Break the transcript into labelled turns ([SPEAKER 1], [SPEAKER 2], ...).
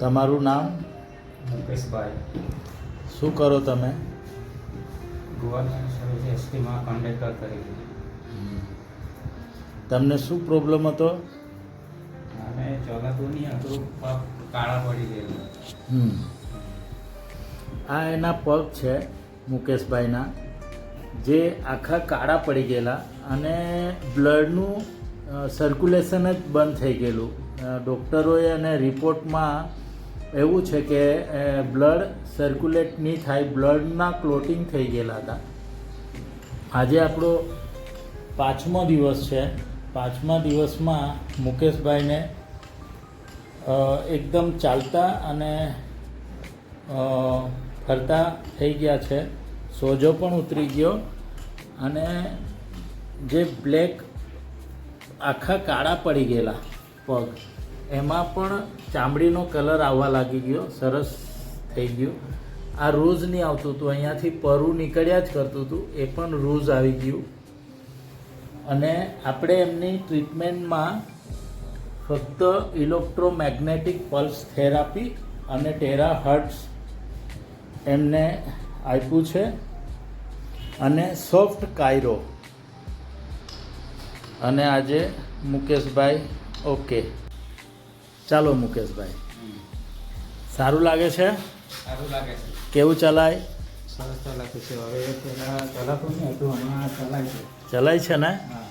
[SPEAKER 1] તમારું નામ?
[SPEAKER 2] મુકેશભાઈ.
[SPEAKER 1] શું કરો તમે?
[SPEAKER 2] ગવર્મેન્ટ સર્વિસ એસટીમાં કંડક્ટર તરીકે.
[SPEAKER 1] તમને શું પ્રોબ્લેમ હતો?
[SPEAKER 2] અને ચલાતું નહીં હતું, પગ કાળા પડી ગયેલા.
[SPEAKER 1] આ એના પગ છે મુકેશભાઈના, જે આખા કાળા પડી ગયેલા અને બ્લડનું સર્ક્યુલેશન જ બંધ થઈ ગયેલું. ડૉક્ટરોએ અને રિપોર્ટમાં એવું છે કે બ્લડ સર્ક્યુલેટ નહીં થાય, બ્લડના ક્લોટિંગ થઈ ગયેલા હતા. આજે આપણો 5મો દિવસ છે. 5મા દિવસમાં મુકેશભાઈને એકદમ ચાલતા અને ફરતા થઈ ગયા છે. સોજો પણ ઉતરી ગયો અને જે બ્લેક આખા કાળા પડી ગયેલા પગ, એમાં પણ ચામડીનો કલર આવવા લાગી ગયો, સરસ થઈ ગયું. આ રોજ નહીં આવતું હતું, અહીંયાથી પરું નીકળ્યા જ કરતું હતું, એ પણ રોજ આવી ગયું. અને આપણે એમની ટ્રીટમેન્ટમાં ફક્ત ઇલેક્ટ્રોમેગ્નેટિક પલ્સ થેરાપી અને ટેરાહર્ટ્ઝ એમને આપ્યું છે અને સોફ્ટ કાયરો. અને આજે મુકેશભાઈ ઓકે. ચાલો મુકેશભાઈ, સારું લાગે છે?
[SPEAKER 2] સારું લાગે છે.
[SPEAKER 1] કેવું ચલાય?
[SPEAKER 2] સરસ ચલાતું છે. હવે પહેલાં ચલાતું નહીં હતું, હમણાં ચલાય છે.
[SPEAKER 1] ચલાય છે ને?
[SPEAKER 2] હા.